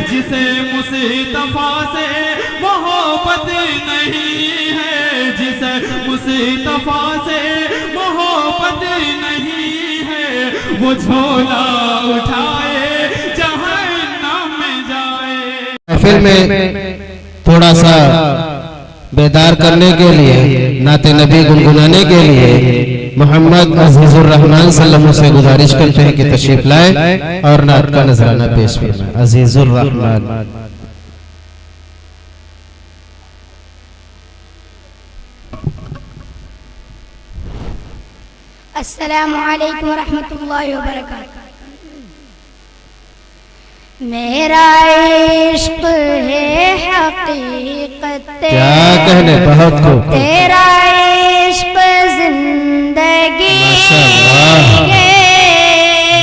जिसे मुस्तफा से मोहब्बत नहीं है, जिसे मुस्तफा से मोहब्बत नहीं है, वो झोला उठाए जहन्नम में जाए। महफिल में थोड़ा सा बेदार करने के लिए, नाते नबी गुनगुनाने के लिए मोहम्मद अजीजुर रहमान सल्लल्लाहु से गुजारिश करते हैं कि तशरीफ लाए और नात का नजराना पेश फरमाएं। अजीजुर रहमान। अस्सलामु अलैकुम रहमतुल्लाहि व बरकातहू। मेरा इश्क है हकीकत, क्या कहने, बहुत खूब। तेरा इश्क जिंदगी है,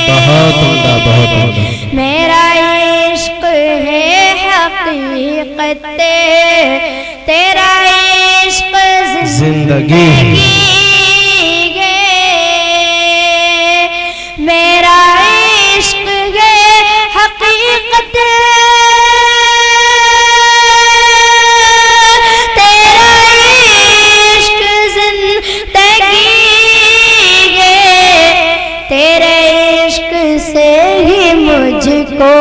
बहुत उम्दा, बहुत उम्दा। मेरा इश्क है हकीकत, तेरा इश्क जिंदगी है, मेरा इश्क है हकीकत, तेरा इश्क जिंदगी है, तेरे इश्क से ही मुझको,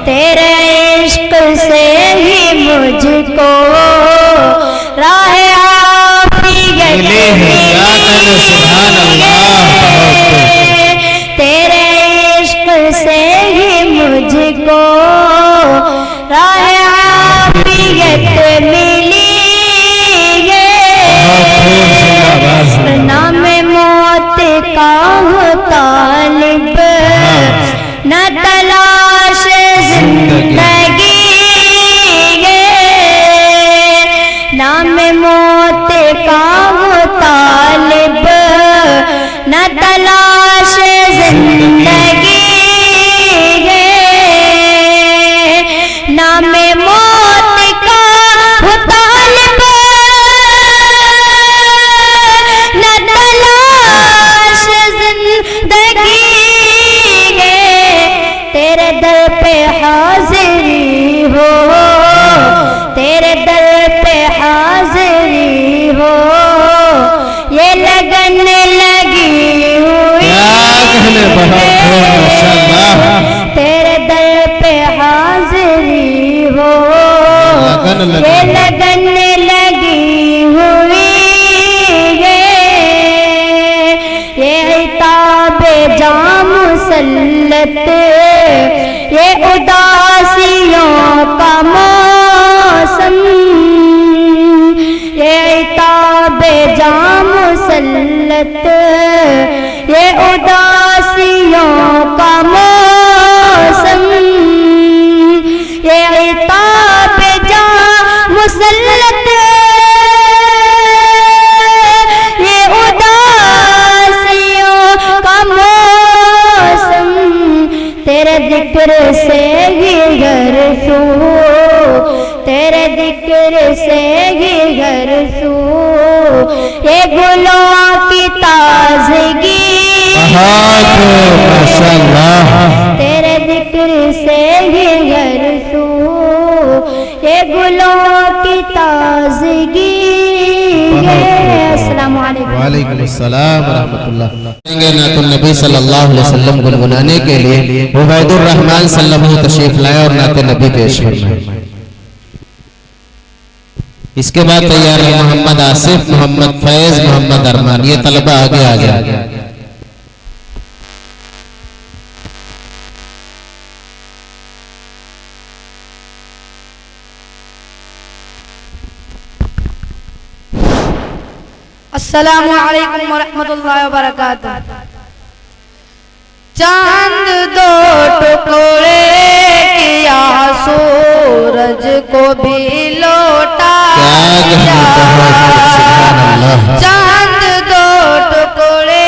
तेरे इश्क से ही मुझको राह तेरे इश्क से ही मुझको राह-ए-आफियत मिली है, नाम मौत का हूँ तालिब, न तलाश जिंदगी है, नाम मौत का हूँ तालिब, न तलाश जिंदगी है, नाम मौत का हूँ तालिब, न तलाश जिंदगी है, तेरे दर पे हाजिरी हो, तेरे दर पे हाजिरी हो, ये लगन लगी हुई है, तेरे दर पे हाजिरी हो, ये लगन लगी हुई है, ये इताबे जाम मुसल्लत, ये उदासियों का मौसम, ये इताबे जाम मुसल्लत, ये उदासियों का मौसम, ये इताबे जाम मुसल्लत, ये उदासियों का मौसम, तेरे जिक्र से ही घर सू, तेरे जिक्र से ही घर सू, ये गुलों की ताजगी, तेरे जिक्र से ही घर सू, ये गुलों की ताजगी है। अस्सलामु अलैकुम। वालेकुम अस्सलाम व रहमतुल्लाह। नातुन नबी सल्लल्लाहु अलैहि वसल्लम गुनगुनाने के लिए उबैदुर रहमान सल्लल्लाहु तशरीफ लाए और नाते नबी पेश फरमाए। इसके बाद तैयार है मोहम्मद आसिफ, मोहम्मद फैज, मोहम्मद अरमान। ये तलबा आगे आ जाए। अस्सलामु अलैकुम वरहमतुल्लाहि वबरकातुहू। चांद दो टुकड़े किया, सूरज को भी लौटा दिया, चांद दो टुकड़े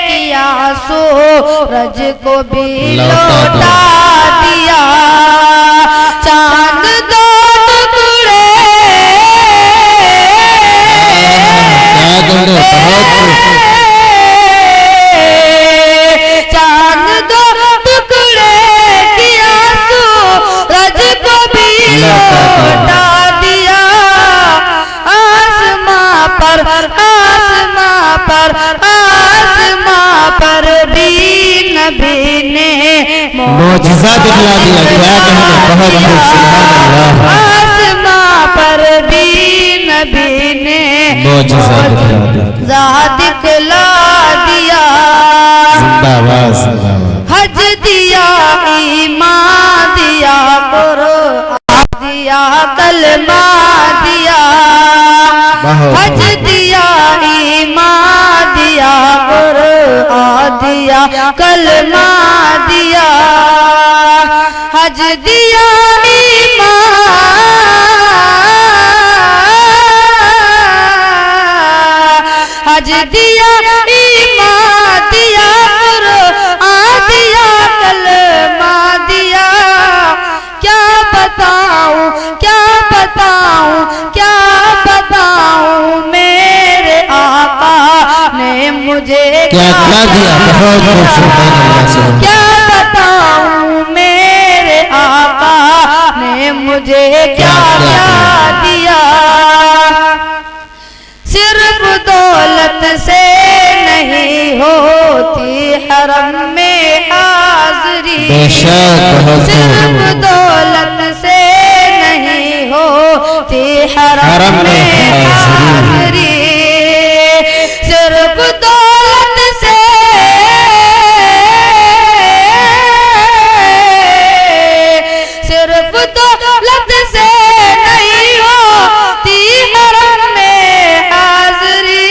किया, सूरज को भी लौटा दिया, चांद दो टुकड़े, चांद दो आसमां पर भी नबी ने मौजिज़ा दिखला दिया। क्या कहने, बहुत खूब, सुभान अल्लाह। आसमां पर भी नबी ने मौजिज़ा दिखला दिया। दिखला दिया। जिंदाबाद जिंदाबाद। हज दिया, ईमान दिया, कुरान दिया, कलमा दिया। हज दिया, ईमान दिया, कुरान दिया, कलमा दिया। हज दिया, हज दिया, ईमान दिया, कुरान दिया, कलमा दिया। क्या बताऊं, क्या बताऊं, क्या बताऊं, मेरे आका ने मुझे क्या दिया, बहुत खूब, सुभान अल्लाह। क्या बताऊं, मेरे आका ने मुझे क्या क्या दिया। सिर्फ दौलत से नहीं होती हरम में हाज़री। सिर्फ दौलत से नहीं होती हरम में हाज़री। सिर्फ दौलत से, सिर्फ दौलत से नहीं होती हरम में हाज़री।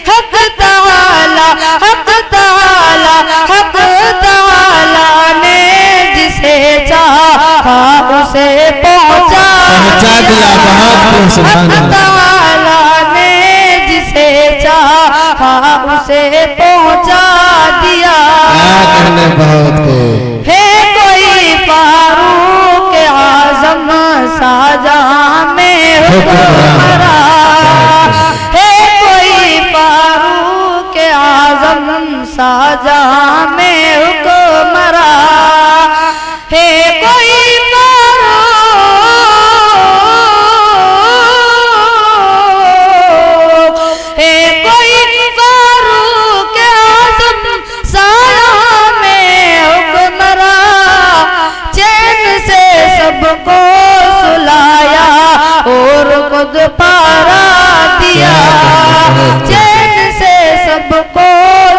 हक ताला, हक ताला, हक ताला ने जिसे चाहा उसे पहुंचा दिया। बहुत खूब, सुभान हक अल्लाह। ताला ने जिसे चाहा उसे पहुंचा दिया। क्या कहने, बहुत खूब। है कोई फारूक आज़म साजा में हुक्मरा। है कोई फारूक आज़म साजा में हुक्मरा। है कोई फारूक, है कोई फारूक आज़म साया में हुक्मरा। चैन से सबको सुलाया और खुद पारा दिया। चैन से सबको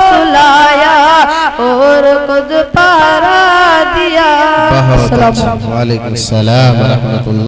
सुलाया और खुद पारा दिया। बहुत अच्छा। वालेकुम सलाम व रहमतुल्लाह।